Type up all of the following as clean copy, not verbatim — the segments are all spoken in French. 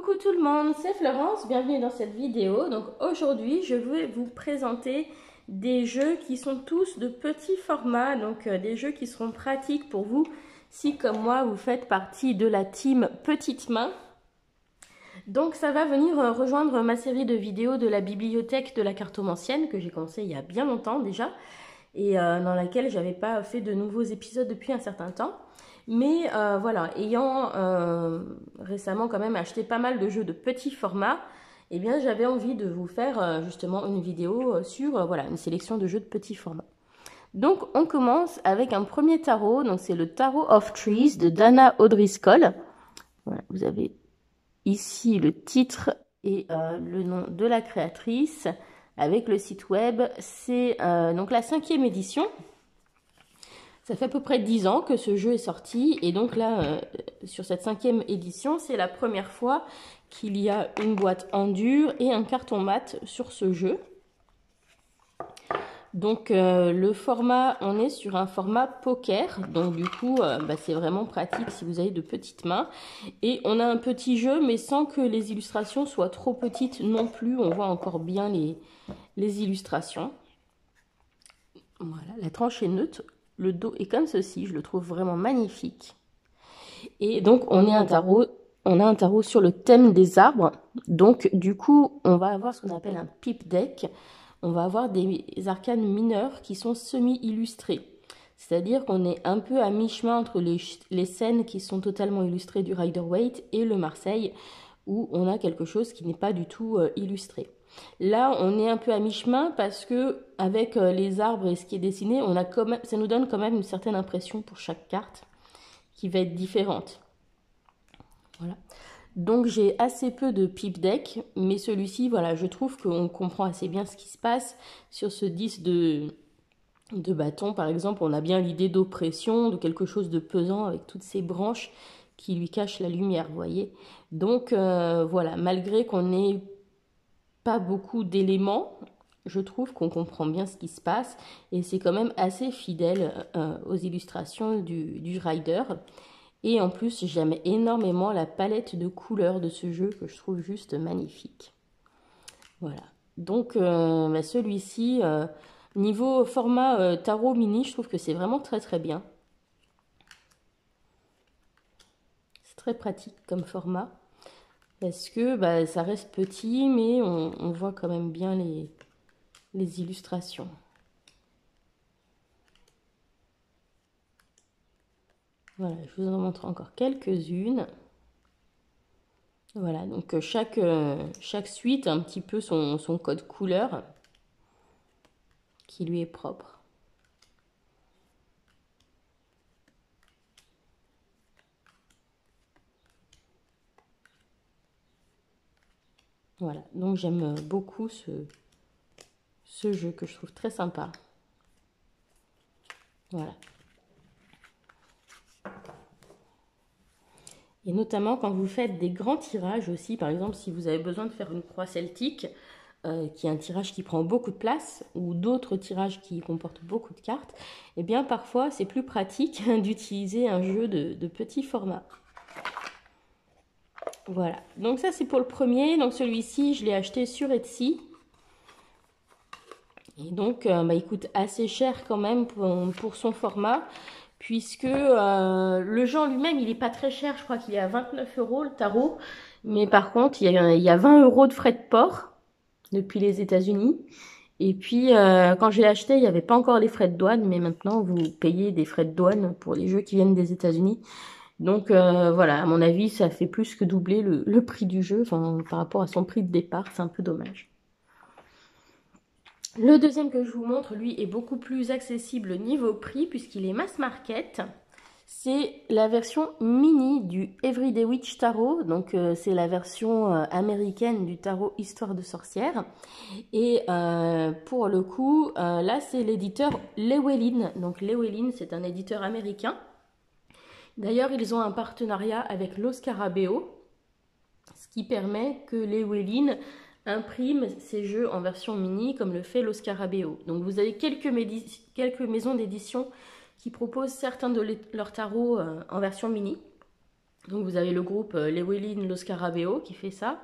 Coucou tout le monde, c'est Florence, bienvenue dans cette vidéo. Donc aujourd'hui je vais vous présenter des jeux qui sont tous de petits formats, donc des jeux qui seront pratiques pour vous si comme moi vous faites partie de la team Petite Main. Donc ça va venir rejoindre ma série de vidéos de la bibliothèque de la cartomancienne que j'ai commencé il y a bien longtemps déjà et dans laquelle j'avais pas fait de nouveaux épisodes depuis un certain temps. Mais voilà, ayant récemment quand même acheté pas mal de jeux de petits formats, eh bien j'avais envie de vous faire justement une vidéo sur voilà, une sélection de jeux de petits formats. Donc on commence avec un premier tarot, donc c'est le Tarot of Trees de Dana O'Driscoll. Voilà, vous avez ici le titre et le nom de la créatrice avec le site web. C'est donc la 5e édition. Ça fait à peu près 10 ans que ce jeu est sorti et donc là, sur cette 5e édition, c'est la première fois qu'il y a une boîte en dur et un carton mat sur ce jeu. Donc le format, on est sur un format poker, donc du coup c'est vraiment pratique si vous avez de petites mains. Et on a un petit jeu mais sans que les illustrations soient trop petites non plus, on voit encore bien les illustrations. Voilà, la tranche est neutre. Le dos est comme ceci, je le trouve vraiment magnifique. Et donc, on a un tarot sur le thème des arbres. Donc, du coup, on va avoir ce qu'on appelle un pipe deck. On va avoir des arcanes mineurs qui sont semi-illustrés. C'est-à-dire qu'on est un peu à mi-chemin entre les scènes qui sont totalement illustrées du Rider-Waite et le Marseille, où on a quelque chose qui n'est pas du tout illustré. Là, on est un peu à mi-chemin parce que avec les arbres et ce qui est dessiné, ça nous donne quand même une certaine impression pour chaque carte qui va être différente. Voilà. Donc j'ai assez peu de pipe deck, mais celui-ci, voilà, je trouve qu'on comprend assez bien ce qui se passe sur ce 10 de bâton. Par exemple, on a bien l'idée d'oppression, de quelque chose de pesant avec toutes ces branches qui lui cachent la lumière, vous voyez. Donc voilà, malgré qu'on ait pas beaucoup d'éléments, je trouve qu'on comprend bien ce qui se passe et c'est quand même assez fidèle aux illustrations du Rider. Et en plus, j'aime énormément la palette de couleurs de ce jeu que je trouve juste magnifique. Voilà. Donc celui-ci, niveau format tarot mini, je trouve que c'est vraiment très très bien. C'est très pratique comme format. Parce que ça reste petit, mais on voit quand même bien les illustrations. Voilà, je vous en montre encore quelques-unes. Voilà, donc chaque suite a un petit peu son code couleur qui lui est propre. Voilà, donc j'aime beaucoup ce jeu que je trouve très sympa. Voilà. Et notamment quand vous faites des grands tirages aussi, par exemple si vous avez besoin de faire une croix celtique, qui est un tirage qui prend beaucoup de place, ou d'autres tirages qui comportent beaucoup de cartes, et bien parfois c'est plus pratique d'utiliser un jeu de petit format. Voilà, donc ça c'est pour le premier. Donc celui-ci, je l'ai acheté sur Etsy. Et donc, il coûte assez cher quand même pour son format, puisque le jeu en lui-même, il n'est pas très cher. Je crois qu'il est à 29 € le tarot. Mais par contre, il y a 20 € de frais de port depuis les États-Unis. Et puis, quand je l'ai acheté, il n'y avait pas encore les frais de douane, mais maintenant, vous payez des frais de douane pour les jeux qui viennent des États-Unis. Donc voilà, à mon avis, ça fait plus que doubler le prix du jeu, enfin, par rapport à son prix de départ, c'est un peu dommage. Le deuxième que je vous montre, lui, est beaucoup plus accessible niveau prix, puisqu'il est mass market. C'est la version mini du Everyday Witch Tarot, donc c'est la version américaine du tarot Histoire de sorcière. Et pour le coup, là c'est l'éditeur Llewellyn. Donc Llewellyn, c'est un éditeur américain. D'ailleurs, ils ont un partenariat avec Lo Scarabeo, ce qui permet que Llewellyn imprime ces jeux en version mini comme le fait Lo Scarabeo. Donc vous avez quelques maisons d'édition qui proposent certains de leurs tarots en version mini. Donc vous avez le groupe Llewellyn Los Scarabeo qui fait ça.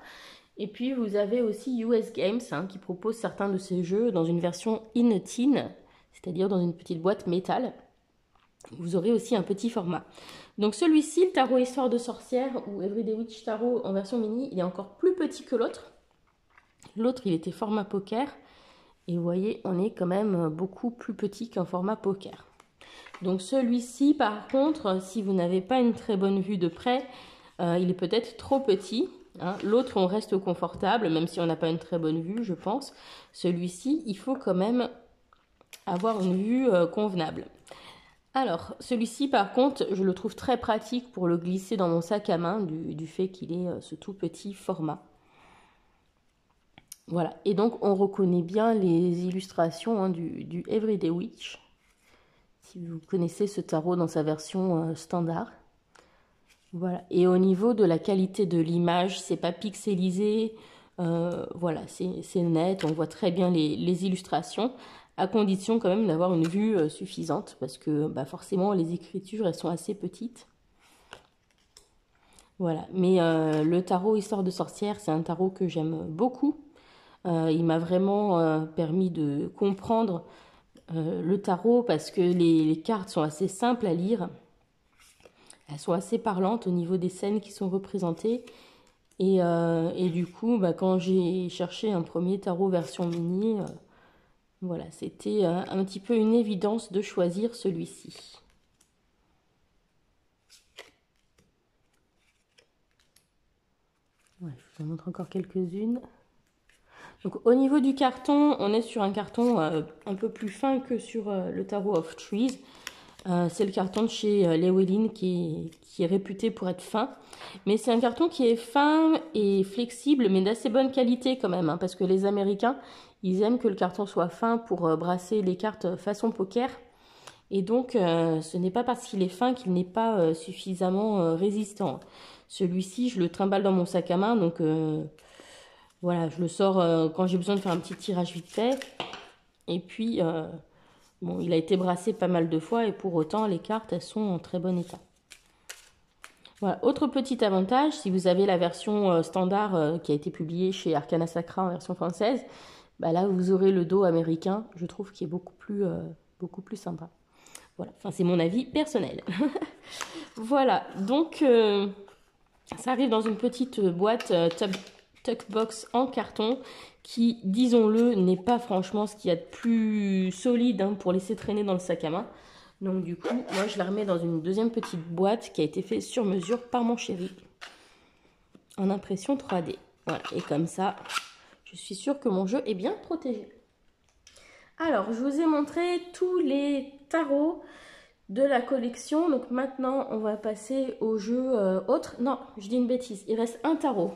Et puis vous avez aussi US Games hein, qui propose certains de ces jeux dans une version in tin, c'est-à-dire dans une petite boîte métal. Vous aurez aussi un petit format. Donc celui-ci, le tarot Histoire de sorcière ou Everyday Witch Tarot en version mini, il est encore plus petit que l'autre. L'autre, il était format poker. Et vous voyez, on est quand même beaucoup plus petit qu'un format poker. Donc celui-ci, par contre, si vous n'avez pas une très bonne vue de près, il est peut-être trop petit. Hein. L'autre, on reste confortable, même si on n'a pas une très bonne vue, je pense. Celui-ci, il faut quand même avoir une vue convenable. Alors, celui-ci, par contre, je le trouve très pratique pour le glisser dans mon sac à main, du fait qu'il est ce tout petit format. Voilà, et donc on reconnaît bien les illustrations hein, du Everyday Witch. Si vous connaissez ce tarot dans sa version standard. Voilà, et au niveau de la qualité de l'image, c'est pas pixelisé. Voilà, c'est net, on voit très bien les illustrations, à condition quand même d'avoir une vue suffisante, parce que bah, forcément les écritures elles sont assez petites. Voilà, mais le tarot Histoire de sorcière, c'est un tarot que j'aime beaucoup. Il m'a vraiment permis de comprendre le tarot parce que les cartes sont assez simples à lire. Elles sont assez parlantes au niveau des scènes qui sont représentées. Et du coup, bah, quand j'ai cherché un premier tarot version mini, voilà, c'était un petit peu une évidence de choisir celui-ci. Ouais, je vous en montre encore quelques-unes. Donc au niveau du carton, on est sur un carton un peu plus fin que sur le Tarot of Trees. C'est le carton de chez Llewellyn qui est réputé pour être fin. Mais c'est un carton qui est fin et flexible, mais d'assez bonne qualité quand même. Hein, parce que les Américains, ils aiment que le carton soit fin pour brasser les cartes façon poker. Et donc, ce n'est pas parce qu'il est fin qu'il n'est pas suffisamment résistant. Celui-ci, je le trimballe dans mon sac à main, donc... voilà, je le sors quand j'ai besoin de faire un petit tirage vite fait. Et puis, bon, il a été brassé pas mal de fois et pour autant, les cartes, elles sont en très bon état. Voilà, autre petit avantage, si vous avez la version standard qui a été publiée chez Arcana Sacra en version française, bah là, vous aurez le dos américain, je trouve, qui est beaucoup plus sympa. Voilà, enfin, c'est mon avis personnel. Voilà, donc, ça arrive dans une petite boîte Tuckbox en carton qui, disons-le, n'est pas franchement ce qu'il y a de plus solide hein, pour laisser traîner dans le sac à main. Donc du coup, moi je la remets dans une deuxième petite boîte qui a été faite sur mesure par mon chéri en impression 3D. Voilà, et comme ça, je suis sûre que mon jeu est bien protégé. Alors, je vous ai montré tous les tarots de la collection. Donc maintenant, on va passer au jeu autre. Non, je dis une bêtise, il reste un tarot.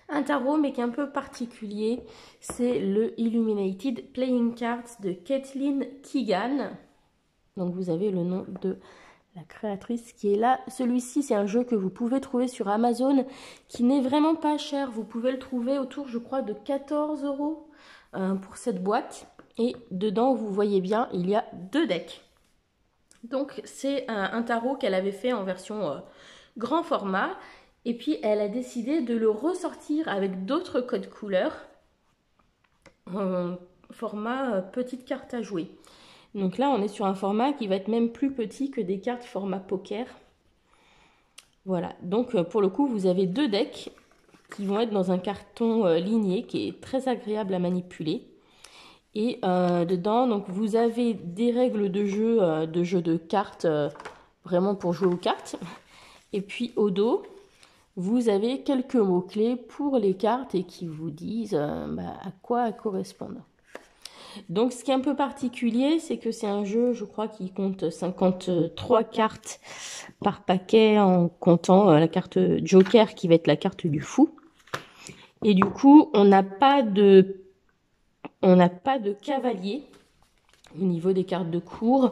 Un tarot, mais qui est un peu particulier, c'est le Illuminated Playing Cards de Kathleen Keegan. Donc vous avez le nom de la créatrice qui est là. Celui-ci, c'est un jeu que vous pouvez trouver sur Amazon, qui n'est vraiment pas cher. Vous pouvez le trouver autour, je crois, de 14 € pour cette boîte. Et dedans, vous voyez bien, il y a 2 decks. Donc c'est un tarot qu'elle avait fait en version grand format. Et puis, elle a décidé de le ressortir avec d'autres codes couleurs en format petite carte à jouer. Donc là, on est sur un format qui va être même plus petit que des cartes format poker. Voilà, donc pour le coup, vous avez 2 decks qui vont être dans un carton ligné qui est très agréable à manipuler. Et dedans, donc, vous avez des règles de jeu de cartes, vraiment pour jouer aux cartes. Et puis au dos, vous avez quelques mots-clés pour les cartes et qui vous disent à quoi elles correspondent. Donc, ce qui est un peu particulier, c'est que c'est un jeu, je crois, qui compte 53 cartes par paquet en comptant la carte Joker qui va être la carte du fou. Et du coup, on n'a pas de cavalier au niveau des cartes de cours.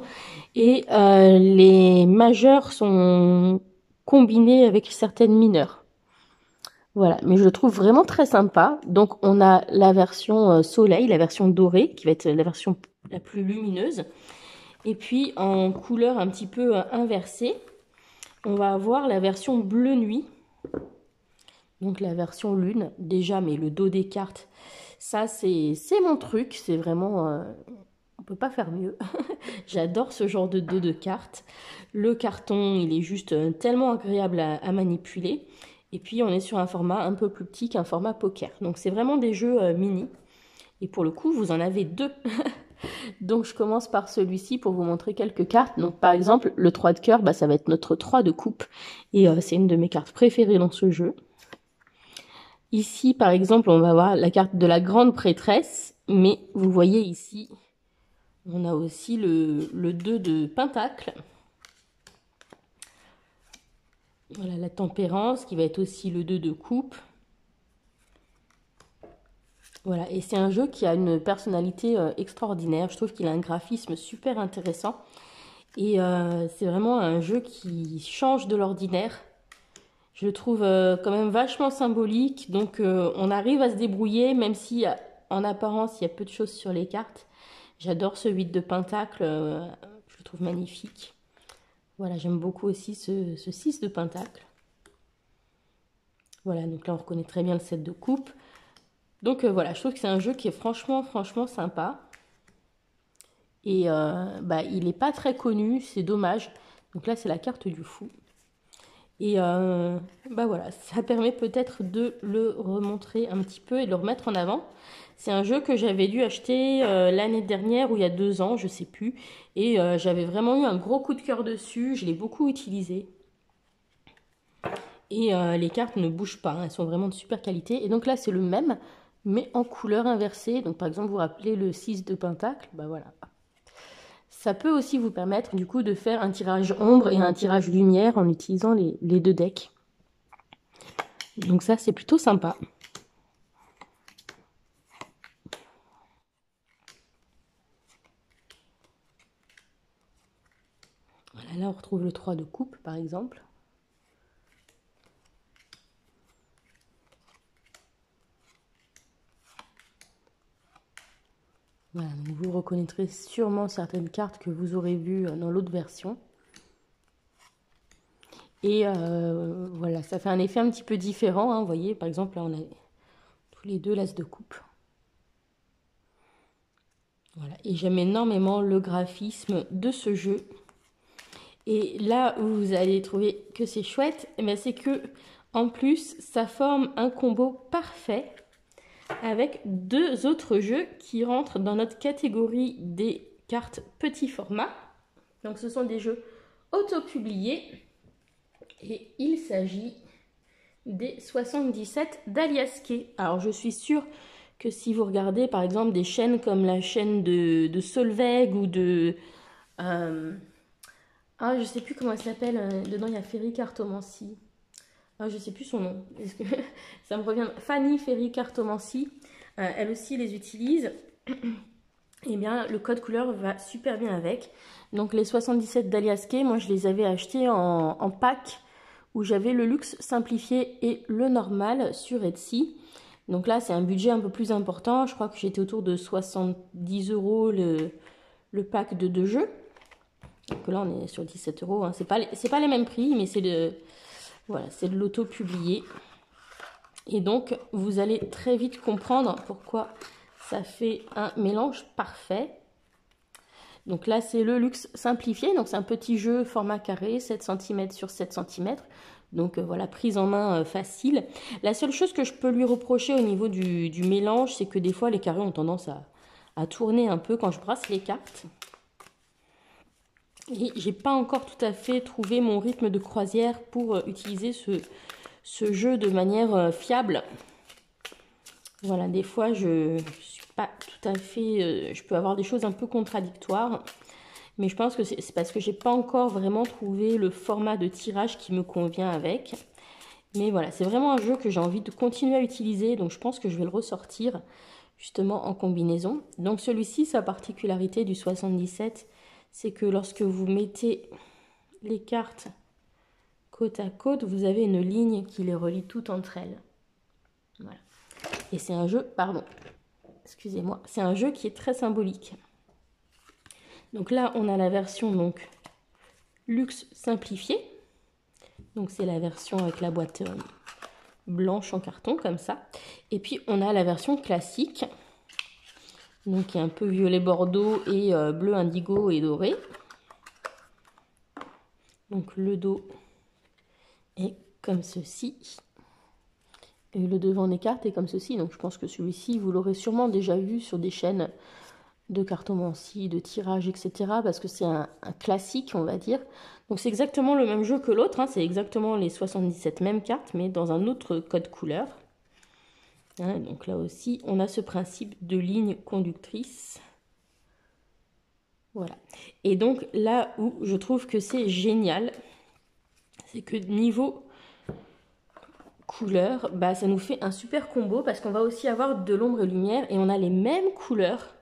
Et les majeurs sont combinés avec certaines mineures. Voilà, mais je le trouve vraiment très sympa. Donc on a la version soleil, la version dorée, qui va être la version la plus lumineuse. Et puis en couleur un petit peu inversée. on va avoir la version bleu nuit. Donc la version lune, déjà, mais le dos des cartes, ça c'est mon truc, c'est vraiment, on peut pas faire mieux. J'adore ce genre de dos de cartes. Le carton, il est juste tellement agréable à manipuler. Et puis on est sur un format un peu plus petit qu'un format poker. Donc c'est vraiment des jeux mini. Et pour le coup, vous en avez deux. Donc je commence par celui-ci pour vous montrer quelques cartes. Donc par exemple, le 3 de cœur, bah, ça va être notre 3 de coupe. Et c'est une de mes cartes préférées dans ce jeu. Ici, par exemple, on va voir la carte de la grande prêtresse, mais vous voyez ici, on a aussi le 2 de pentacle. Voilà, la tempérance, qui va être aussi le 2 de coupe. Voilà, et c'est un jeu qui a une personnalité extraordinaire. Je trouve qu'il a un graphisme super intéressant. Et c'est vraiment un jeu qui change de l'ordinaire. Je le trouve quand même vachement symbolique, donc on arrive à se débrouiller, même si en apparence il y a peu de choses sur les cartes. J'adore ce 8 de pentacle, je le trouve magnifique. Voilà, j'aime beaucoup aussi ce 6 de pentacle. Voilà, donc là on reconnaît très bien le 7 de coupe. Donc voilà, je trouve que c'est un jeu qui est franchement sympa. Et bah, il n'est pas très connu, c'est dommage. Donc là c'est la carte du fou. Et bah voilà, ça permet peut-être de le remontrer un petit peu et de le remettre en avant. C'est un jeu que j'avais dû acheter l'année dernière ou il y a 2 ans, je sais plus. Et j'avais vraiment eu un gros coup de cœur dessus, je l'ai beaucoup utilisé. Et les cartes ne bougent pas, hein, elles sont vraiment de super qualité. Et donc là c'est le même, mais en couleur inversée. Donc par exemple, vous vous rappelez le 6 de pentacle, bah voilà. Ça peut aussi vous permettre du coup de faire un tirage ombre et un tirage lumière en utilisant les deux decks. Donc ça, c'est plutôt sympa. Voilà, là, on retrouve le 3 de coupe, par exemple. Voilà, donc vous reconnaîtrez sûrement certaines cartes que vous aurez vues dans l'autre version. Et voilà, ça fait un effet un petit peu différent, hein, vous voyez, par exemple, là, on a tous les deux l'as de coupe. Voilà, et j'aime énormément le graphisme de ce jeu. Et là où vous allez trouver que c'est chouette, c'est que en plus ça forme un combo parfait avec 2 autres jeux qui rentrent dans notre catégorie des cartes petit format. Donc ce sont des jeux auto-publiés et il s'agit des 77 d'Aliasqué. Alors je suis sûre que si vous regardez par exemple des chaînes comme la chaîne de Solveig ou de... ah, je sais plus comment elle s'appelle. Dedans, il y a Ferry Cartomancie. Ah, je sais plus son nom. Est-ce que ça me revient? Fanny Ferry Cartomancie. Elle aussi les utilise. Eh bien, le code couleur va super bien avec. Donc, les 77 d'Aliasqué, moi, je les avais achetés en pack où j'avais le luxe simplifié et le normal sur Etsy. Donc là, c'est un budget un peu plus important. Je crois que j'étais autour de 70 € le pack de 2 jeux. Donc là, on est sur 17 €. Hein. C'est pas les mêmes prix, mais c'est de l'auto-publié. Et donc, vous allez très vite comprendre pourquoi ça fait un mélange parfait. Donc là, c'est le luxe simplifié. Donc, c'est un petit jeu format carré, 7 cm sur 7 cm. Donc, voilà, prise en main facile. La seule chose que je peux lui reprocher au niveau du mélange, c'est que des fois, les carrés ont tendance à tourner un peu quand je brasse les cartes. Et j'ai pas encore tout à fait trouvé mon rythme de croisière pour utiliser ce jeu de manière fiable. Voilà, des fois je suis pas tout à fait... je peux avoir des choses un peu contradictoires. Mais je pense que c'est parce que j'ai pas encore vraiment trouvé le format de tirage qui me convient avec. Mais voilà, c'est vraiment un jeu que j'ai envie de continuer à utiliser. Donc je pense que je vais le ressortir justement en combinaison. Donc celui-ci, sa particularité du 77, c'est que lorsque vous mettez les cartes côte à côte, vous avez une ligne qui les relie toutes entre elles. Voilà. Et c'est un jeu, pardon, excusez-moi, c'est un jeu qui est très symbolique. Donc là, on a la version donc luxe simplifiée. Donc c'est la version avec la boîte blanche en carton comme ça. Et puis on a la version classique. Donc qui est un peu violet bordeaux et bleu indigo et doré. Donc le dos est comme ceci. Et le devant des cartes est comme ceci. Donc je pense que celui-ci, vous l'aurez sûrement déjà vu sur des chaînes de cartomancie, de tirage, etc. Parce que c'est un classique, on va dire. Donc c'est exactement le même jeu que l'autre. Hein. C'est exactement les 77 mêmes cartes, mais dans un autre code couleur. Hein, donc là aussi, on a ce principe de ligne conductrice. Voilà. Et donc là où je trouve que c'est génial, c'est que niveau couleur, bah, ça nous fait un super combo parce qu'on va aussi avoir de l'ombre et lumière et on a les mêmes couleurs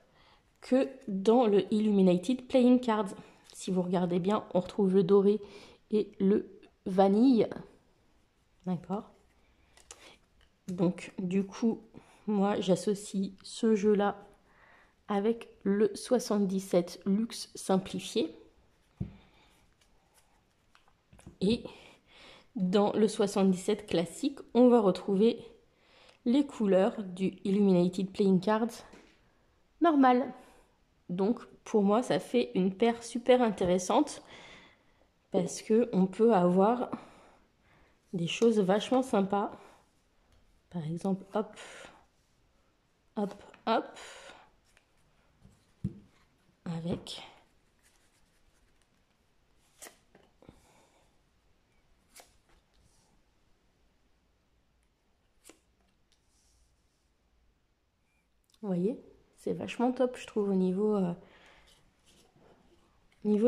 que dans le Illuminated Playing Cards. Si vous regardez bien, on retrouve le doré et le vanille. D'accord? Donc du coup, moi j'associe ce jeu-là avec le 77 Luxe simplifié. Et dans le 77 classique, on va retrouver les couleurs du Illuminated Playing Cards normal. Donc pour moi, ça fait une paire super intéressante parce que on peut avoir des choses vachement sympas. Par exemple, hop, hop, hop, avec vous voyez, c'est vachement top, je trouve, au niveau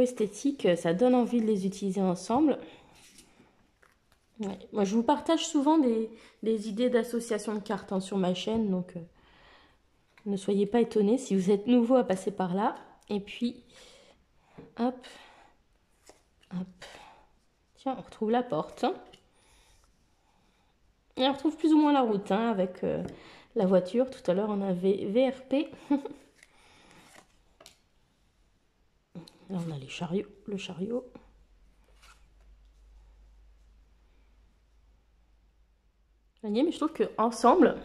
esthétique, ça donne envie de les utiliser ensemble. Ouais. Moi, je vous partage souvent des idées d'association de cartes hein, sur ma chaîne, donc ne soyez pas étonnés si vous êtes nouveau à passer par là. Et puis, hop, hop. Tiens, on retrouve la porte. Hein. Et on retrouve plus ou moins la route hein, avec la voiture. Tout à l'heure, on avait VRP. Là, on a les chariots, le chariot. Vous voyez, mais je trouve qu'ensemble,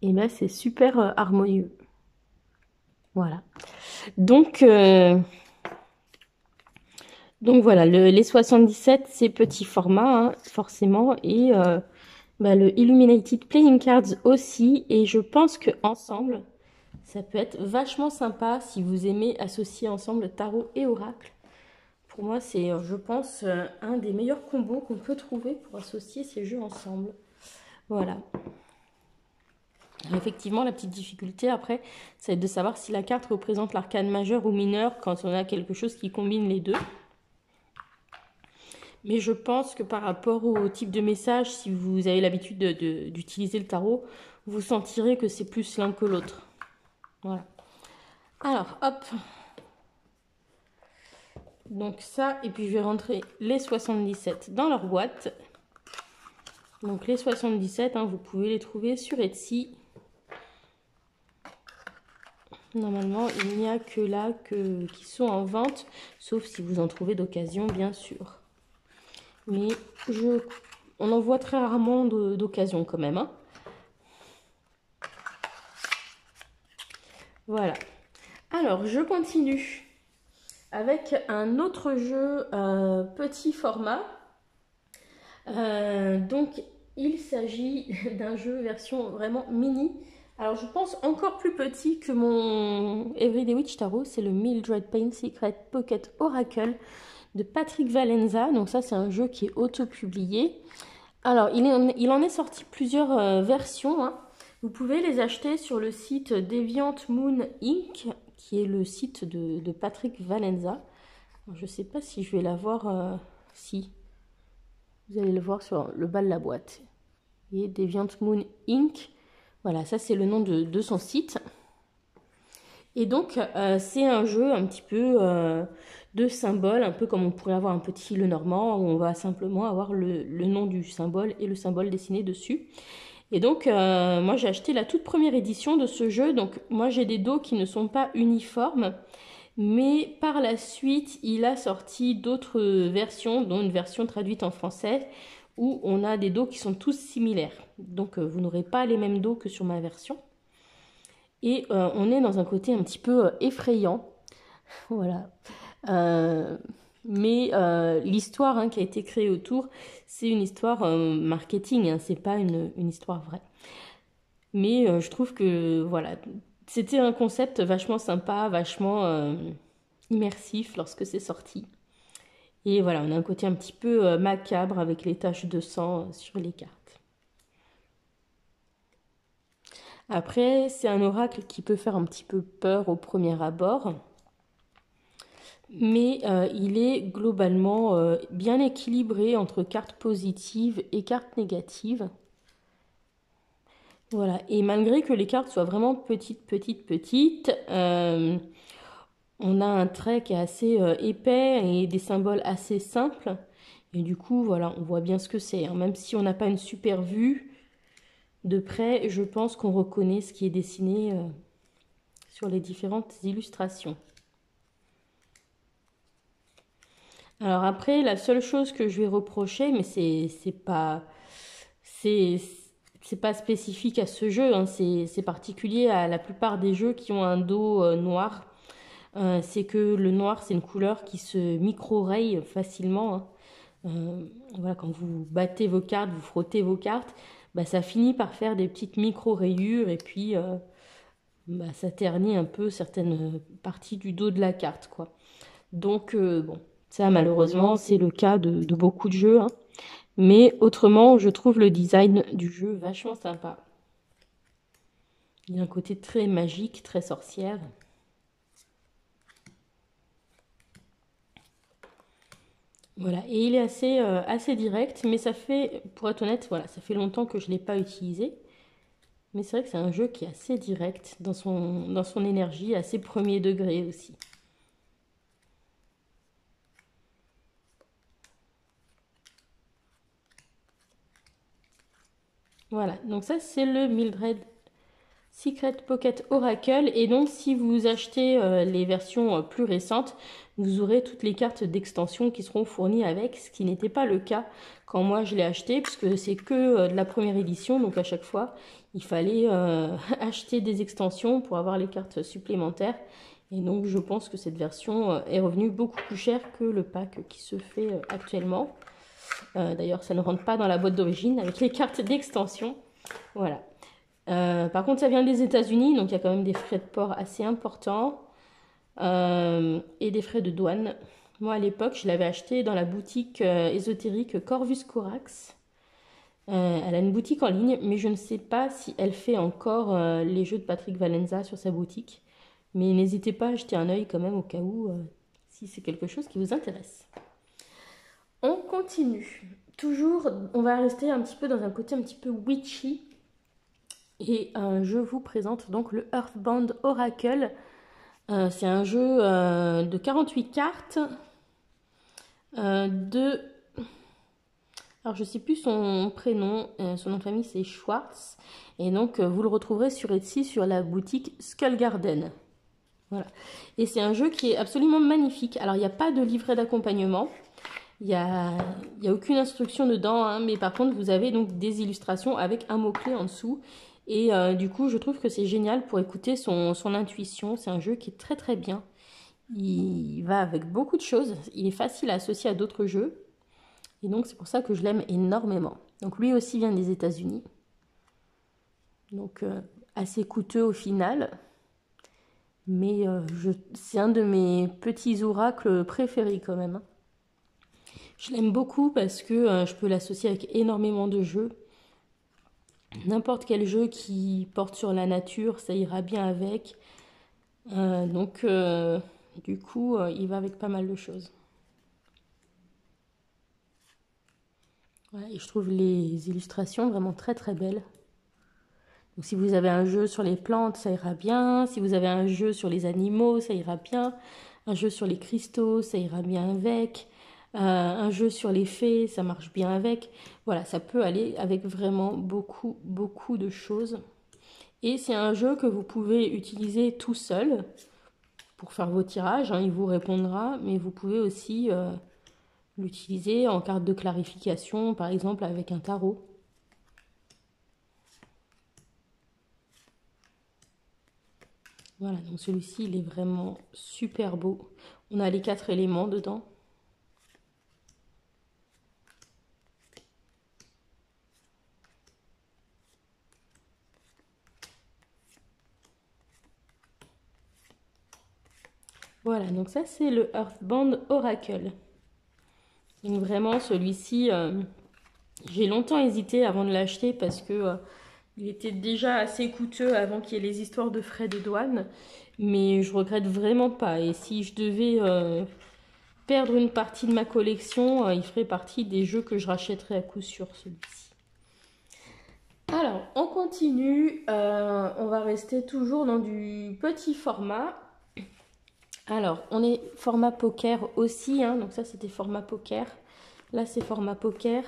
et ben, c'est super harmonieux. Voilà. Donc voilà, les 77, c'est petit format, hein, forcément. Et bah, le Illuminated Playing Cards aussi. Et je pense qu'ensemble, ça peut être vachement sympa si vous aimez associer ensemble tarot et oracle. Pour moi, c'est, je pense, un des meilleurs combos qu'on peut trouver pour associer ces jeux ensemble. Voilà. Effectivement, la petite difficulté après, c'est de savoir si la carte représente l'arcane majeur ou mineur quand on a quelque chose qui combine les deux. Mais je pense que par rapport au type de message, si vous avez l'habitude d'utiliser le tarot, vous sentirez que c'est plus l'un que l'autre. Voilà. Alors, hop. Donc ça, et puis je vais rentrer les 77 dans leur boîte. Donc les 77, hein, vous pouvez les trouver sur Etsy. Normalement, il n'y a que là qui sont en vente, sauf si vous en trouvez d'occasion, bien sûr. Mais on en voit très rarement d'occasion quand même. Hein. Voilà. Alors, je continue avec un autre jeu petit format. Donc, il s'agit d'un jeu version vraiment mini. Alors, je pense encore plus petit que mon Everyday Witch Tarot. C'est le Mildred Payne Secret Pocket Oracle de Patrick Valenza. Donc ça, c'est un jeu qui est auto-publié. Alors, il en est sorti plusieurs versions. Hein. Vous pouvez les acheter sur le site Deviant Moon Inc., qui est le site de Patrick Valenza. Alors, je ne sais pas si je vais l'avoir... si. Vous allez le voir sur le bas de la boîte. Et Deviant Moon Inc. Voilà, ça c'est le nom de son site. Et donc, c'est un jeu un petit peu de symbole, un peu comme on pourrait avoir un petit Lenormand, où on va simplement avoir le nom du symbole et le symbole dessiné dessus. Et donc, moi j'ai acheté la toute première édition de ce jeu. Donc, moi j'ai des dos qui ne sont pas uniformes. Mais par la suite, il a sorti d'autres versions, dont une version traduite en français, où on a des dos qui sont tous similaires. Donc vous n'aurez pas les mêmes dos que sur ma version. Et on est dans un côté un petit peu effrayant. Voilà. Mais l'histoire hein, qui a été créée autour, c'est une histoire marketing, hein, c'est pas une histoire vraie. Mais je trouve que voilà, c'était un concept vachement sympa, vachement immersif lorsque c'est sorti. Et voilà, on a un côté un petit peu macabre avec les taches de sang sur les cartes. Après, c'est un oracle qui peut faire un petit peu peur au premier abord. Mais il est globalement bien équilibré entre cartes positives et cartes négatives. Voilà, et malgré que les cartes soient vraiment petites, on a un trait qui est assez épais et des symboles assez simples. Et du coup, voilà, on voit bien ce que c'est, hein. Même si on n'a pas une super vue de près, je pense qu'on reconnaît ce qui est dessiné sur les différentes illustrations. Alors après, la seule chose que je vais reprocher, mais c'est pas spécifique à ce jeu, hein, c'est particulier à la plupart des jeux qui ont un dos noir. C'est que le noir, c'est une couleur qui se micro-raye facilement, hein. Voilà, quand vous battez vos cartes, vous frottez vos cartes, bah, ça finit par faire des petites micro-rayures et puis bah, ça ternit un peu certaines parties du dos de la carte, quoi. Donc, bon, ça malheureusement, c'est le cas de beaucoup de jeux, hein. Mais autrement, je trouve le design du jeu vachement sympa. Il y a un côté très magique, très sorcière. Voilà, et il est assez direct, mais ça fait, pour être honnête, voilà, ça fait longtemps que je ne l'ai pas utilisé. Mais c'est vrai que c'est un jeu qui est assez direct dans son énergie, assez premier degré aussi. Voilà, donc ça c'est le Mildred Secret Pocket Oracle. Et donc si vous achetez les versions plus récentes, vous aurez toutes les cartes d'extension qui seront fournies avec, ce qui n'était pas le cas quand moi je l'ai acheté, puisque c'est que de la première édition, donc à chaque fois il fallait acheter des extensions pour avoir les cartes supplémentaires. Et donc je pense que cette version est revenue beaucoup plus chère que le pack qui se fait actuellement. D'ailleurs ça ne rentre pas dans la boîte d'origine avec les cartes d'extension. Voilà. Par contre, ça vient des États-Unis, donc il y a quand même des frais de port assez importants et des frais de douane. Moi, à l'époque, je l'avais acheté dans la boutique ésotérique Corvus Corax. Elle a une boutique en ligne, mais je ne sais pas si elle fait encore les jeux de Patrick Valenza sur sa boutique. Mais n'hésitez pas à jeter un œil quand même au cas où, si c'est quelque chose qui vous intéresse. On continue. Toujours, on va rester un petit peu dans un côté un petit peu witchy. Et je vous présente donc le Earthbound Oracle. C'est un jeu de 48 cartes. Alors je ne sais plus son prénom, son nom de famille c'est Schwartz. Et donc vous le retrouverez sur Etsy sur la boutique Skull Garden. Voilà. Et c'est un jeu qui est absolument magnifique. Alors il n'y a pas de livret d'accompagnement. Il n'y a aucune instruction dedans, hein, mais par contre vous avez donc des illustrations avec un mot-clé en dessous. Et du coup, je trouve que c'est génial pour écouter son intuition. C'est un jeu qui est très très bien. Il va avec beaucoup de choses. Il est facile à associer à d'autres jeux. Et donc, c'est pour ça que je l'aime énormément. Donc, lui aussi vient des États-Unis. Donc, assez coûteux au final. Mais c'est un de mes petits oracles préférés quand même, hein. Je l'aime beaucoup parce que je peux l'associer avec énormément de jeux. N'importe quel jeu qui porte sur la nature, ça ira bien avec. Donc, du coup, il va avec pas mal de choses. Ouais, et je trouve les illustrations vraiment très très belles. Donc, si vous avez un jeu sur les plantes, ça ira bien. Si vous avez un jeu sur les animaux, ça ira bien. Un jeu sur les cristaux, ça ira bien avec. Un jeu sur les fées, ça marche bien avec. Voilà, ça peut aller avec vraiment beaucoup, beaucoup de choses. Et c'est un jeu que vous pouvez utiliser tout seul pour faire vos tirages, hein, il vous répondra, mais vous pouvez aussi l'utiliser en carte de clarification, par exemple avec un tarot. Voilà, donc celui-ci, il est vraiment super beau. On a les 4 éléments dedans. Voilà, donc ça, c'est le Earthbound Oracle. Donc vraiment, celui-ci, j'ai longtemps hésité avant de l'acheter parce que il était déjà assez coûteux avant qu'il y ait les histoires de frais de douane. Mais je regrette vraiment pas. Et si je devais perdre une partie de ma collection, il ferait partie des jeux que je rachèterais à coup sûr, celui-ci. Alors, on continue. On va rester toujours dans du petit format. Alors, on est format poker aussi, hein, donc ça c'était format poker. Là c'est format poker.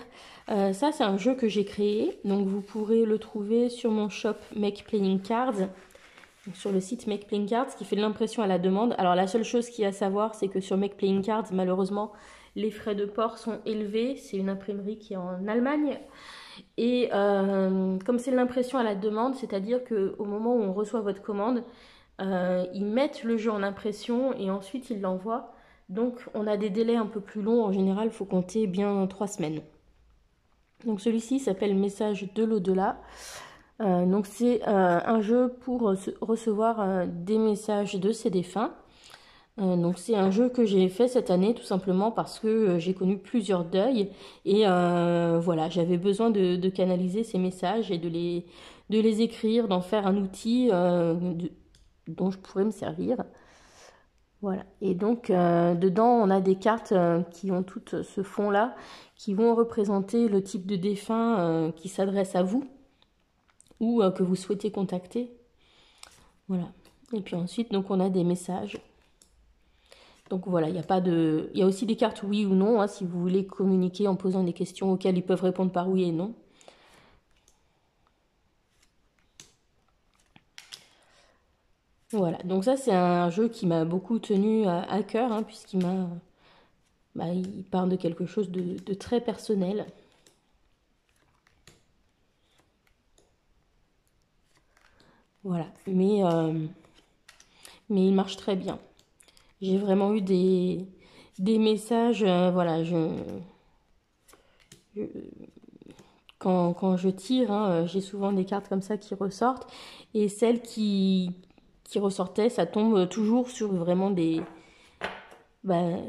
Ça c'est un jeu que j'ai créé, donc vous pourrez le trouver sur mon shop Make Playing Cards, donc sur le site Make Playing Cards qui fait de l'impression à la demande. Alors la seule chose qu'il y a à savoir, c'est que sur Make Playing Cards, malheureusement, les frais de port sont élevés. C'est une imprimerie qui est en Allemagne. Et comme c'est de l'impression à la demande, c'est-à-dire qu'au moment où on reçoit votre commande, ils mettent le jeu en impression et ensuite ils l'envoient. Donc on a des délais un peu plus longs. En général, il faut compter bien 3 semaines. Donc celui-ci s'appelle Message de l'au-delà. Donc c'est un jeu pour recevoir des messages de ses défunts. Donc c'est un jeu que j'ai fait cette année tout simplement parce que j'ai connu plusieurs deuils et voilà, j'avais besoin de canaliser ces messages et de les écrire, d'en faire un outil dont je pourrais me servir. Voilà, et donc dedans on a des cartes qui ont tout ce fond-là, qui vont représenter le type de défunt qui s'adresse à vous ou que vous souhaitez contacter. Voilà, et puis ensuite donc on a des messages. Donc voilà, il y a aussi des cartes oui ou non, hein, si vous voulez communiquer en posant des questions auxquelles ils peuvent répondre par oui et non. Voilà, donc ça c'est un jeu qui m'a beaucoup tenu à cœur, hein, puisqu'il il parle de quelque chose de très personnel. Voilà, mais il marche très bien. J'ai vraiment eu des messages, voilà, quand je tire, hein, j'ai souvent des cartes comme ça qui ressortent, et celles qui ressortaient, ça tombe toujours sur vraiment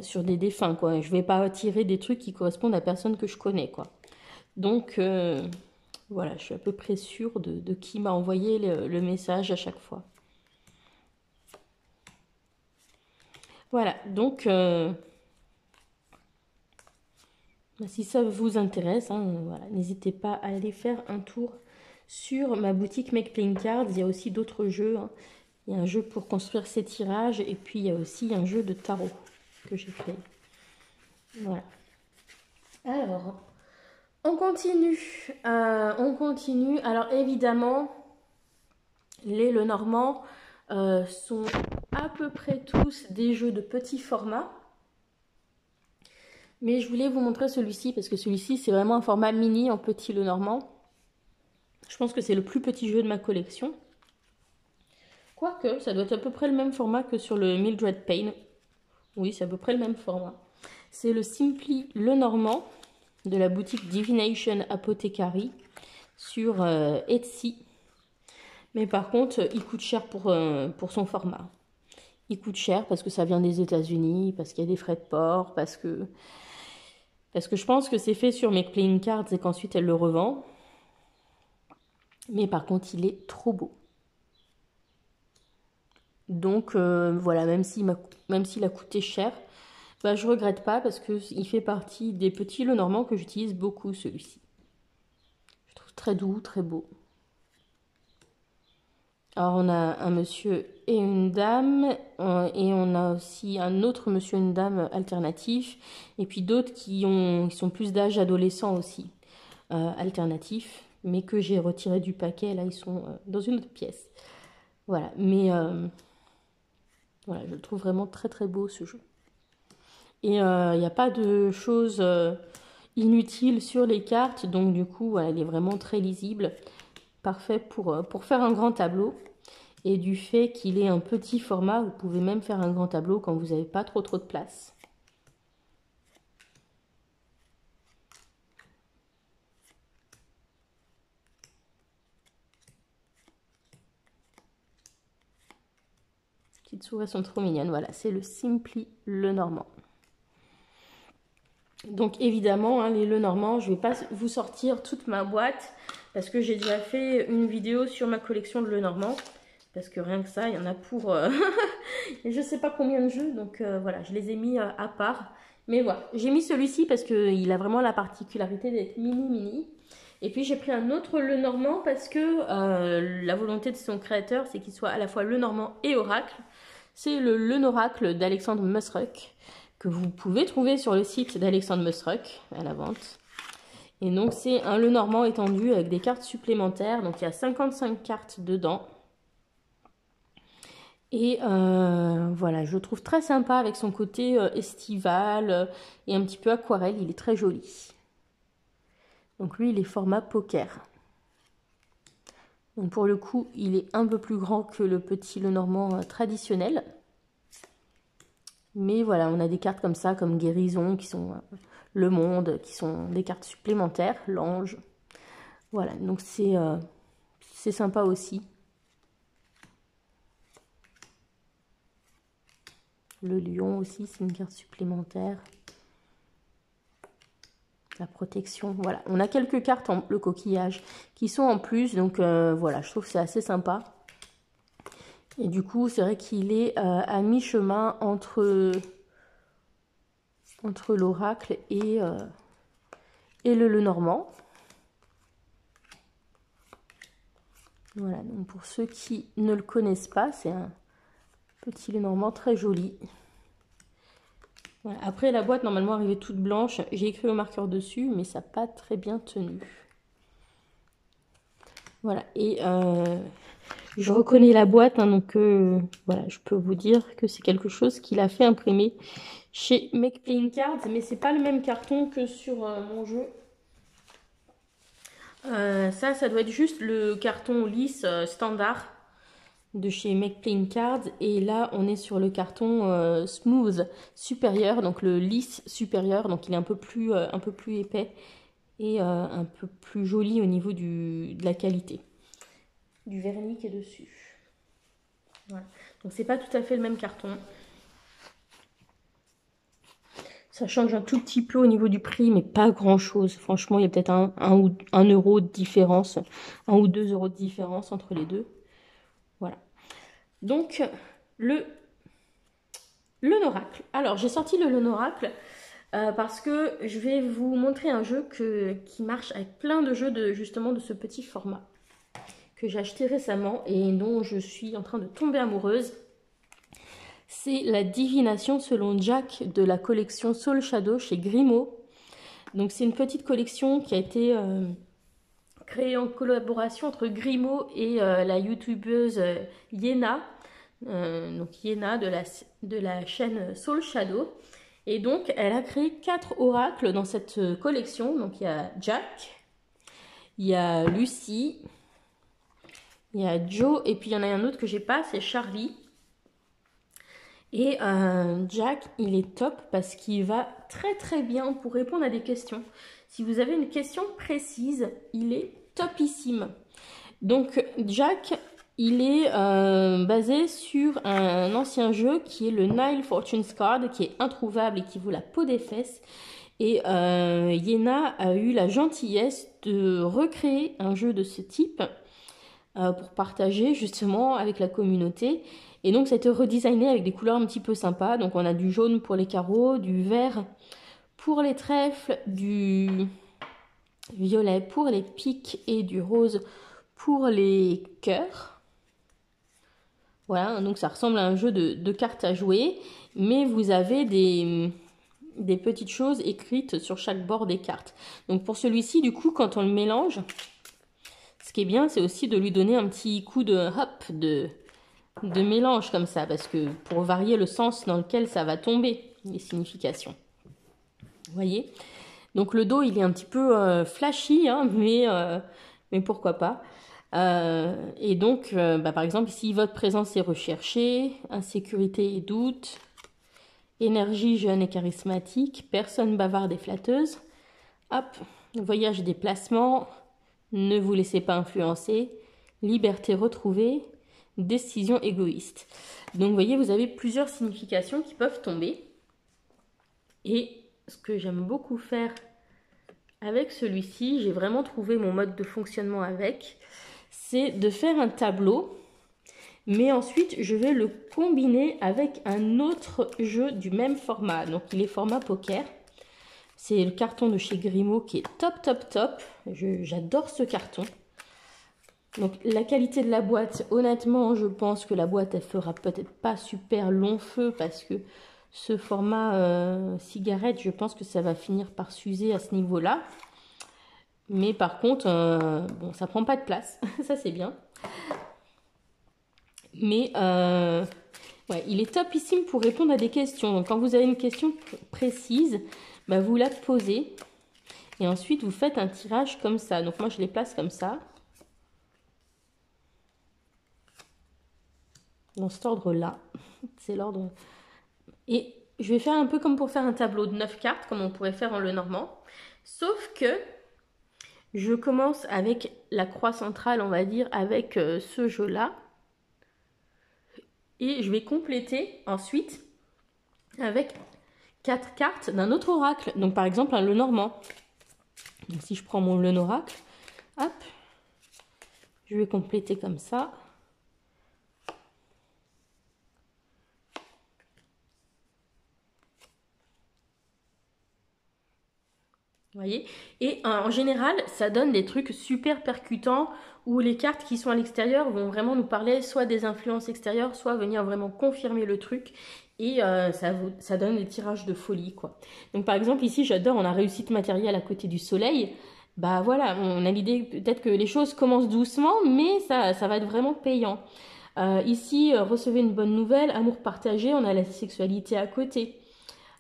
sur des défunts, quoi. Je vais pas tirer des trucs qui correspondent à personne que je connais, quoi. Donc, voilà, je suis à peu près sûre de qui m'a envoyé le message à chaque fois. Voilà, donc si ça vous intéresse, hein, voilà, n'hésitez pas à aller faire un tour sur ma boutique Make Playing Cards. Il y a aussi d'autres jeux, hein. Il y a un jeu pour construire ses tirages et puis il y a aussi un jeu de tarot que j'ai créé. Voilà. Alors, on continue. Alors évidemment, les Lenormand sont à peu près tous des jeux de petit format. Mais je voulais vous montrer celui-ci parce que celui-ci c'est vraiment un format mini en petit Lenormand. Je pense que c'est le plus petit jeu de ma collection. Quoique, ça doit être à peu près le même format que sur le Mildred Payne. Oui, c'est à peu près le même format. C'est le Simply Lenormand de la boutique Divination Apothecary sur Etsy. Mais par contre, il coûte cher pour son format. Il coûte cher parce que ça vient des États-Unis, parce qu'il y a des frais de port, parce que je pense que c'est fait sur Make Playing Cards et qu'ensuite elle le revend. Mais par contre, il est trop beau. Donc voilà, même s'il a coûté cher, je regrette pas parce qu'il fait partie des petits Lenormand que j'utilise beaucoup, celui-ci. Je trouve très doux, très beau. Alors on a un monsieur et une dame, et on a aussi un autre monsieur et une dame alternatif, et puis d'autres qui sont plus d'âge adolescent aussi, alternatif, mais que j'ai retiré du paquet, là ils sont dans une autre pièce. Voilà, mais Voilà, je le trouve vraiment très très beau ce jeu. Et il n'y a pas de choses inutiles sur les cartes, donc du coup, voilà, il est vraiment très lisible. Parfait pour faire un grand tableau. Et du fait qu'il est un petit format, vous pouvez même faire un grand tableau quand vous n'avez pas trop de place. Les petites souris sont trop mignonnes. Voilà, c'est le Simply Lenormand. Donc évidemment, hein, les Lenormand, je ne vais pas vous sortir toute ma boîte parce que j'ai déjà fait une vidéo sur ma collection de Lenormand. Parce que rien que ça, il y en a pour je ne sais pas combien de jeux. Donc voilà, je les ai mis à part. Mais voilà, j'ai mis celui-ci parce qu'il a vraiment la particularité d'être mini. Et puis j'ai pris un autre Lenormand parce que la volonté de son créateur, c'est qu'il soit à la fois Lenormand et Oracle. C'est le Lenoracle d'Alexandre Musruck, que vous pouvez trouver sur le site d'Alexandre Musruck à la vente. Et donc c'est un Lenormand étendu avec des cartes supplémentaires. Donc il y a 55 cartes dedans. Et voilà, je le trouve très sympa avec son côté estival et un petit peu aquarelle. Il est très joli. Donc lui, il est format poker. Donc pour le coup, il est un peu plus grand que le petit Lenormand traditionnel. Mais voilà, on a des cartes comme ça, comme Guérison, qui sont le monde, qui sont des cartes supplémentaires, l'ange. Voilà, donc c'est sympa aussi. Le lion aussi, c'est une carte supplémentaire. La protection, voilà. On a quelques cartes en le coquillage qui sont en plus, donc voilà, je trouve que c'est assez sympa. Et du coup, c'est vrai qu'il est à mi-chemin entre l'oracle et le Lenormand. Voilà, donc pour ceux qui ne le connaissent pas, c'est un petit Lenormand très joli. Voilà. Après, la boîte normalement arrivait toute blanche. J'ai écrit au marqueur dessus, mais ça n'a pas très bien tenu. Voilà, et je reconnais la boîte, hein, donc voilà, je peux vous dire que c'est quelque chose qu'il a fait imprimer chez Make Playing Cards, mais c'est pas le même carton que sur mon jeu. Ça doit être juste le carton lisse standard de chez Make Playing Cards, et là on est sur le carton smooth supérieur, donc le lisse supérieur, donc il est un peu plus épais et un peu plus joli au niveau de la qualité du vernis qui est dessus. Voilà. Donc c'est pas tout à fait le même carton. Ça change un tout petit peu au niveau du prix, mais pas grand chose. Franchement, il y a peut-être un euro de différence, 1 ou 2 euros de différence entre les deux. Voilà. Donc le Lenoracle. Alors j'ai sorti le Lenoracle parce que je vais vous montrer un jeu qui marche avec plein de jeux justement de ce petit format, que j'ai acheté récemment et dont je suis en train de tomber amoureuse. C'est la divination selon Jack de la collection Soul Shadow chez Grimaud. Donc c'est une petite collection qui a été créée en collaboration entre Grimaud et la youtubeuse Yena. Donc Yena de la chaîne Soul Shadow. Et donc elle a créé 4 oracles dans cette collection. Donc il y a Jack, il y a Lucy, il y a Joe, et puis il y en a un autre que j'ai pas, c'est Charlie. Et Jack, il est top parce qu'il va très bien pour répondre à des questions. Si vous avez une question précise, il est topissime. Donc Jack, il est basé sur un ancien jeu qui est le Nile Fortunes Card, qui est introuvable et qui vaut la peau des fesses. Et Yena a eu la gentillesse de recréer un jeu de ce type pour partager justement avec la communauté. Et donc ça a été redesigné avec des couleurs un petit peu sympas. Donc on a du jaune pour les carreaux, du vert pour les trèfles, du violet pour les piques et du rose pour les cœurs. Voilà, donc ça ressemble à un jeu de cartes à jouer, mais vous avez des petites choses écrites sur chaque bord des cartes. Donc pour celui-ci, du coup, quand on le mélange, ce qui est bien, c'est aussi de lui donner un petit coup de hop, de mélange comme ça, parce que pour varier le sens dans lequel ça va tomber, les significations. Vous voyez? Donc le dos, il est un petit peu flashy, hein, mais pourquoi pas. Et donc, par exemple, ici, votre présence est recherchée, insécurité et doute, énergie jeune et charismatique, personne bavarde et flatteuse, hop, voyage et déplacement, ne vous laissez pas influencer, liberté retrouvée, décision égoïste. Donc, vous voyez, vous avez plusieurs significations qui peuvent tomber. Et ce que j'aime beaucoup faire avec celui-ci, j'ai vraiment trouvé mon mode de fonctionnement avec, c'est de faire un tableau, mais ensuite je vais le combiner avec un autre jeu du même format. Donc il est format poker. C'est le carton de chez Grimaud qui est top, top, top. J'adore ce carton. Donc la qualité de la boîte, honnêtement, je pense que la boîte, elle fera peut-être pas super long feu parce que ce format cigarette, je pense que ça va finir par s'user à ce niveau-là. Mais par contre, bon, ça prend pas de place, ça c'est bien. Mais ouais, il est topissime pour répondre à des questions. Donc quand vous avez une question précise, bah, vous la posez et ensuite vous faites un tirage comme ça. Donc moi je les place comme ça. Dans cet ordre-là. C'est l'ordre. Et je vais faire un peu comme pour faire un tableau de 9 cartes, comme on pourrait faire en Lenormand. Sauf que je commence avec la croix centrale, on va dire, avec ce jeu-là. Et je vais compléter ensuite avec 4 cartes d'un autre oracle. Donc par exemple un Lenormand. Donc si je prends mon Lenoracle, hop, je vais compléter comme ça. Vous voyez? Et en général, ça donne des trucs super percutants où les cartes qui sont à l'extérieur vont vraiment nous parler soit des influences extérieures, soit venir vraiment confirmer le truc. Et ça donne des tirages de folie, quoi. Donc par exemple, ici, j'adore, on a réussite matérielle à côté du soleil. Bah voilà, on a l'idée peut-être que les choses commencent doucement, mais ça va être vraiment payant. Ici, recevez une bonne nouvelle, amour partagé, on a la sexualité à côté.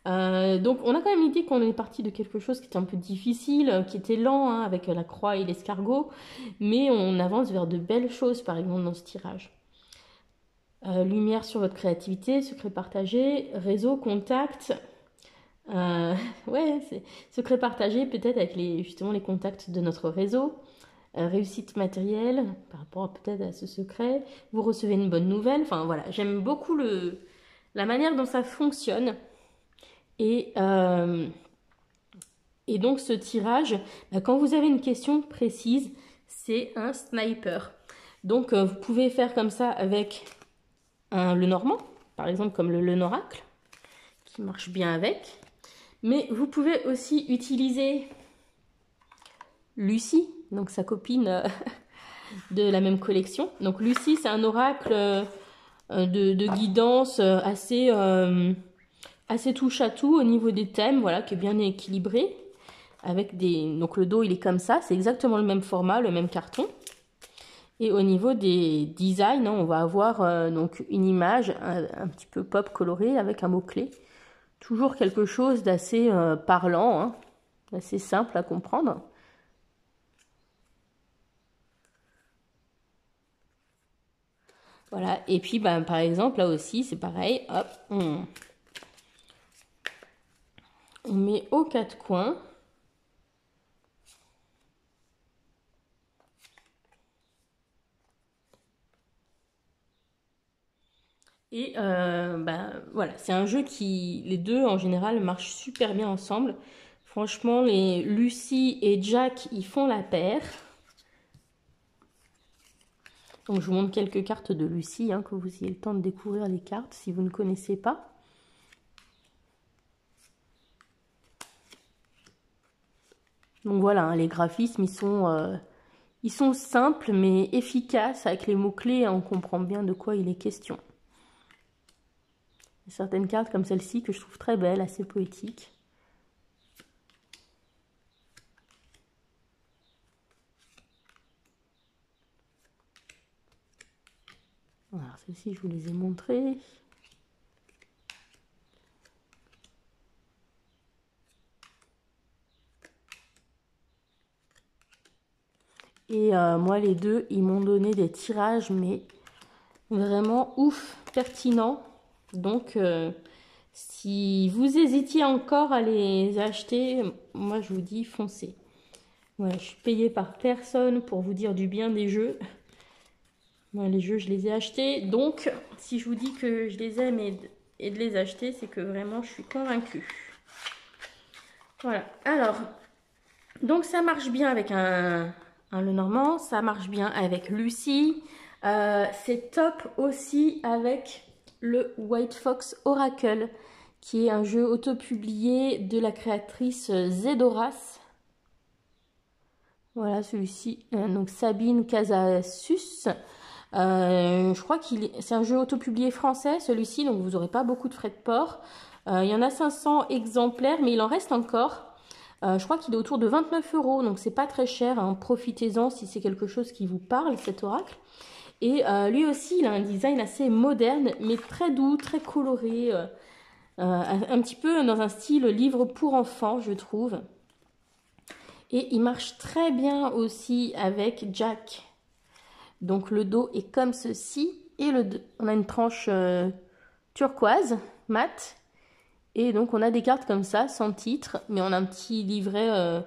Donc on a quand même l'idée qu'on est parti de quelque chose qui était un peu difficile, qui était lent, hein, avec la croix et l'escargot, mais on avance vers de belles choses par exemple dans ce tirage. Lumière sur votre créativité, secret partagé, réseau, contact. Ouais, c'est secret partagé peut-être avec justement les contacts de notre réseau. Réussite matérielle par rapport peut-être à ce secret. Vous recevez une bonne nouvelle. Enfin voilà, j'aime beaucoup la manière dont ça fonctionne. Et donc ce tirage, quand vous avez une question précise, c'est un sniper. Donc vous pouvez faire comme ça avec un Lenormand, par exemple comme le Lenoracle, qui marche bien avec. Mais vous pouvez aussi utiliser Lucie, donc sa copine de la même collection. Donc Lucie, c'est un oracle de guidance assez touche à tout au niveau des thèmes, voilà, qui est bien équilibré. Avec donc le dos, il est comme ça, c'est exactement le même format, le même carton. Et au niveau des designs, hein, on va avoir donc une image un petit peu pop colorée avec un mot-clé. Toujours quelque chose d'assez parlant, hein, assez simple à comprendre. Voilà, et puis par exemple, là aussi, c'est pareil, hop, on met aux 4 coins. Et voilà, c'est un jeu qui, les deux en général, marchent super bien ensemble. Franchement, les Lucie et Jack, ils font la paire. Donc je vous montre quelques cartes de Lucie, hein, que vous ayez le temps de découvrir les cartes si vous ne connaissez pas. Donc voilà, hein, les graphismes, ils sont simples mais efficaces. Avec les mots-clés, on comprend bien de quoi il est question. Il y a certaines cartes comme celle-ci que je trouve très belle, assez poétique. Alors, celles-ci, je vous les ai montrées. Et moi, les deux, ils m'ont donné des tirages, mais vraiment ouf, pertinents. Donc, si vous hésitiez encore à les acheter, moi, je vous dis, foncez. Voilà, je suis payée par personne pour vous dire du bien des jeux. Moi, les jeux, je les ai achetés. Donc, si je vous dis que je les aime et de les acheter, c'est que vraiment, je suis convaincue. Voilà. Alors, donc ça marche bien avec un Lenormand. Ça marche bien avec Lucie. C'est top aussi avec le White Fox Oracle, qui est un jeu autopublié de la créatrice Zedoras. Voilà celui-ci, donc Sabine Casasus. Je crois c'est un jeu autopublié français celui-ci, donc vous n'aurez pas beaucoup de frais de port. Il y en a 500 exemplaires, mais il en reste encore. Je crois qu'il est autour de 29 €, donc c'est pas très cher, hein. Profitez-en si c'est quelque chose qui vous parle, cet oracle. Et lui aussi, il a un design assez moderne, mais très doux, très coloré, un petit peu dans un style livre pour enfants, je trouve. Et il marche très bien aussi avec Jack. Donc le dos est comme ceci, et on a une tranche turquoise, mat. Et donc on a des cartes comme ça, sans titre, mais on a un petit livret,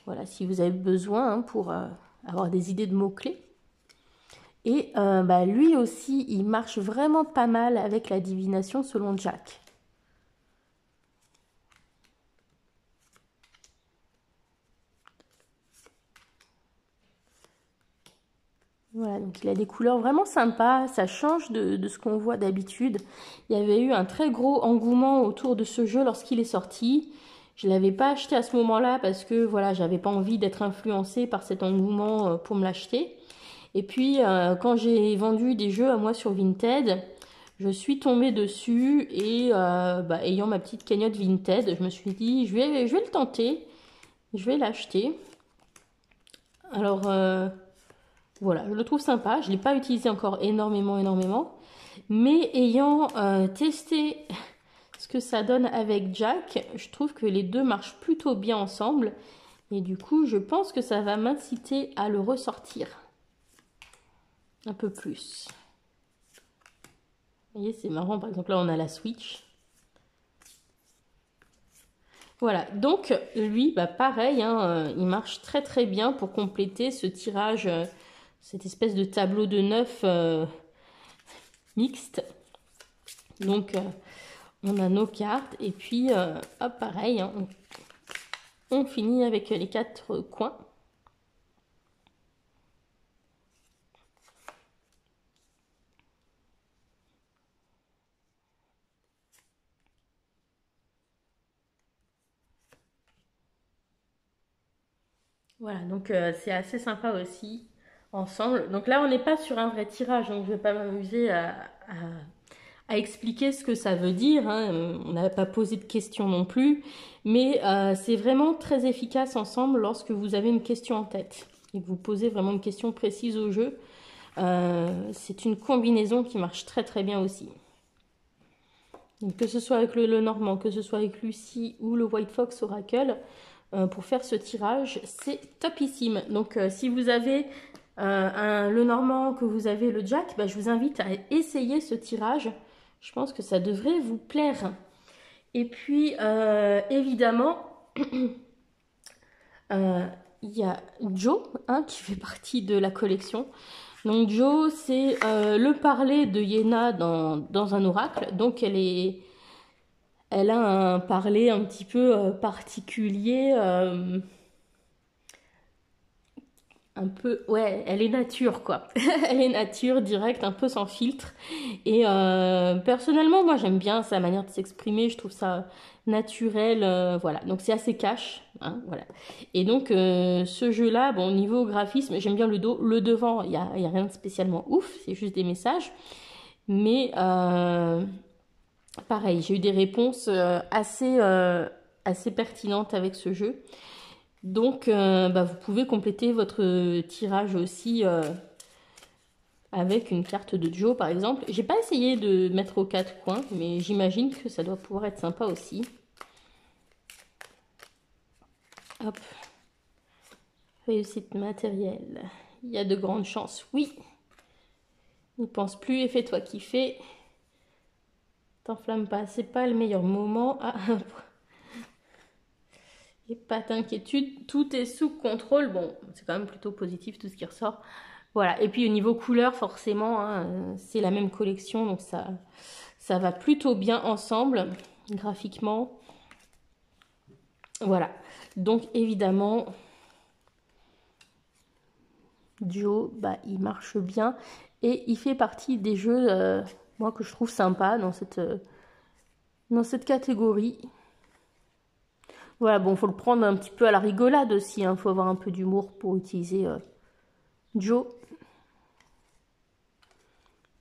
voilà, si vous avez besoin, hein, pour avoir des idées de mots-clés. Et lui aussi, il marche vraiment pas mal avec la divination selon Jack. Voilà, donc il a des couleurs vraiment sympas, ça change de ce qu'on voit d'habitude. Il y avait eu un très gros engouement autour de ce jeu lorsqu'il est sorti. Je ne l'avais pas acheté à ce moment-là parce que voilà, j'avais pas envie d'être influencée par cet engouement pour me l'acheter. Et puis quand j'ai vendu des jeux à moi sur Vinted, je suis tombée dessus et ayant ma petite cagnotte Vinted, je me suis dit je vais le tenter, je vais l'acheter. Alors voilà, je le trouve sympa. Je ne l'ai pas utilisé encore énormément. Mais ayant testé ce que ça donne avec Jack, je trouve que les deux marchent plutôt bien ensemble. Et du coup, je pense que ça va m'inciter à le ressortir un peu plus. Vous voyez, c'est marrant. Par exemple, là, on a la Switch. Voilà, donc lui, pareil, hein, il marche très bien pour compléter ce tirage, cette espèce de tableau de 9 mixte. Donc, on a nos cartes et puis, hop, pareil, hein, on finit avec les 4 coins. Voilà, donc c'est assez sympa aussi ensemble. Donc là, on n'est pas sur un vrai tirage, donc je ne vais pas m'amuser à expliquer ce que ça veut dire, hein. On n'a pas posé de questions non plus, mais c'est vraiment très efficace ensemble lorsque vous avez une question en tête et que vous posez vraiment une question précise au jeu. C'est une combinaison qui marche très bien aussi. Donc, que ce soit avec le Lenormand, que ce soit avec Lucie ou le White Fox Oracle, pour faire ce tirage, c'est topissime. Donc si vous avez un Lenormand, que vous avez le Jack, je vous invite à essayer ce tirage. Je pense que ça devrait vous plaire. Et puis évidemment, il y a Joe, hein, qui fait partie de la collection. Donc Joe, c'est le parler de Yéna dans un oracle. Donc elle a un parler un petit peu particulier, un peu, ouais, elle est nature quoi. Elle est nature, directe, un peu sans filtre. Et personnellement, moi j'aime bien sa manière de s'exprimer, je trouve ça naturel, voilà. Donc c'est assez cash, hein, voilà. Et donc ce jeu-là, bon, au niveau graphisme, j'aime bien le dos. Le devant, il y a rien de spécialement ouf, c'est juste des messages. Mais pareil, j'ai eu des réponses assez pertinentes avec ce jeu. Donc, vous pouvez compléter votre tirage aussi avec une carte de Joe par exemple. J'ai pas essayé de mettre aux 4 coins, mais j'imagine que ça doit pouvoir être sympa aussi. Hop. Réussite matérielle. Il y a de grandes chances, oui. Ne pense plus et fais-toi kiffer. T'enflamme pas, c'est pas le meilleur moment. Ah. Et pas d'inquiétude, tout est sous contrôle. Bon, c'est quand même plutôt positif tout ce qui ressort. Voilà, et puis au niveau couleur, forcément, hein, c'est la même collection, donc ça va plutôt bien ensemble, graphiquement. Voilà, donc évidemment, Joe, bah, il marche bien. Et il fait partie des jeux, moi, que je trouve sympa dans cette catégorie. Voilà, bon, faut le prendre un petit peu à la rigolade aussi, hein. Faut avoir un peu d'humour pour utiliser Joe.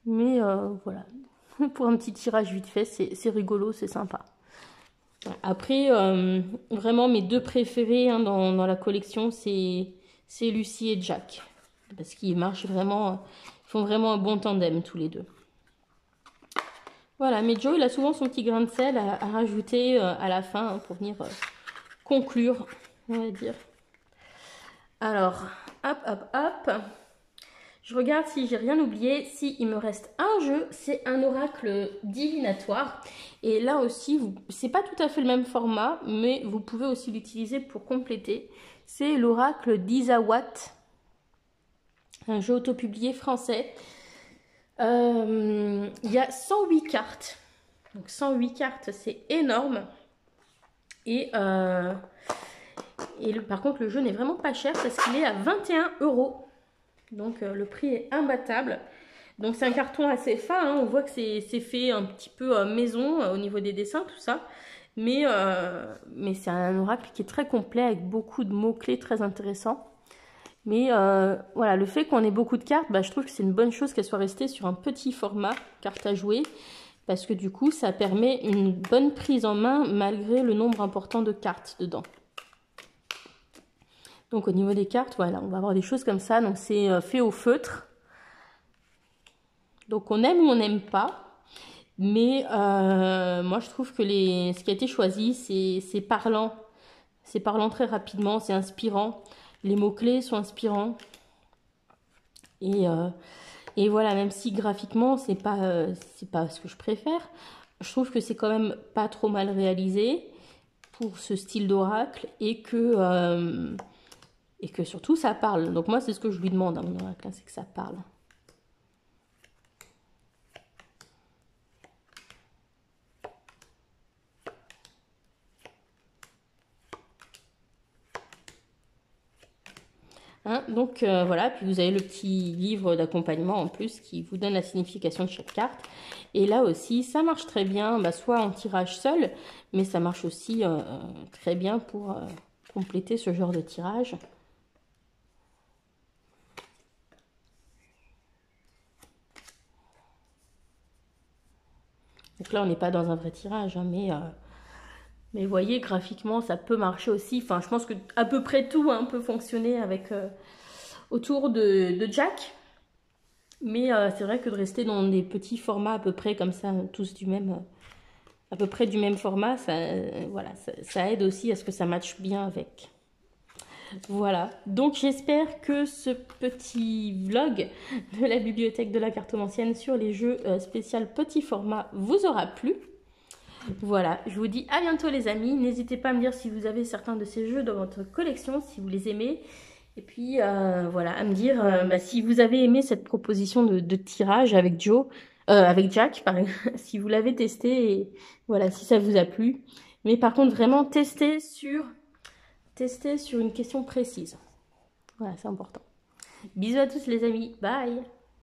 Mais voilà, pour un petit tirage vite fait, c'est rigolo, c'est sympa. Après, vraiment, mes deux préférés hein, dans la collection, c'est Lucy et Jack. Parce qu'ils marchent vraiment, ils font vraiment un bon tandem tous les deux. Voilà, mais Joe, il a souvent son petit grain de sel à rajouter à la fin hein, pour venir conclure, on va dire. Alors, hop, hop, hop. Je regarde si j'ai rien oublié. Si il me reste un jeu, c'est un oracle divinatoire. Et là aussi, c'est pas tout à fait le même format, mais vous pouvez aussi l'utiliser pour compléter. C'est l'oracle d'Isawat, un jeu autopublié français. Il y a 108 cartes. Donc 108 cartes, c'est énorme. Et par contre, le jeu n'est vraiment pas cher parce qu'il est à 21 €. Donc le prix est imbattable. Donc c'est un carton assez fin, hein. On voit que c'est fait un petit peu maison au niveau des dessins, tout ça. Mais c'est un oracle qui est très complet avec beaucoup de mots-clés très intéressants. Mais voilà, le fait qu'on ait beaucoup de cartes, bah, je trouve que c'est une bonne chose qu'elle soit restée sur un petit format carte à jouer. Parce que du coup, ça permet une bonne prise en main malgré le nombre important de cartes dedans. Donc au niveau des cartes, voilà, on va avoir des choses comme ça. Donc c'est fait au feutre. Donc on aime ou on n'aime pas. Mais moi je trouve que ce qui a été choisi, c'est parlant. C'est parlant très rapidement, c'est inspirant. Les mots-clés sont inspirants. Et voilà, même si graphiquement, c'est pas ce que je préfère, je trouve que c'est quand même pas trop mal réalisé pour ce style d'oracle et que surtout ça parle. Donc moi, c'est ce que je lui demande à mon oracle, c'est que ça parle. Hein, donc voilà, puis vous avez le petit livre d'accompagnement en plus qui vous donne la signification de chaque carte. Et là aussi, ça marche très bien, bah, soit en tirage seul, mais ça marche aussi très bien pour compléter ce genre de tirage. Donc là, on n'est pas dans un vrai tirage, hein, mais vous voyez, graphiquement, ça peut marcher aussi. Enfin, je pense que à peu près tout hein, peut fonctionner avec autour de Jack. Mais c'est vrai que de rester dans des petits formats à peu près comme ça, tous à peu près du même format, voilà, ça aide aussi à ce que ça matche bien avec. Voilà, donc j'espère que ce petit vlog de la bibliothèque de la cartomancienne sur les jeux spécial petit format vous aura plu. Voilà, je vous dis à bientôt les amis. N'hésitez pas à me dire si vous avez certains de ces jeux dans votre collection, si vous les aimez. Et puis voilà, à me dire si vous avez aimé cette proposition de tirage avec avec Jack, si vous l'avez testé et voilà, si ça vous a plu. Mais par contre, vraiment testez sur une question précise. Voilà, c'est important. Bisous à tous les amis, bye!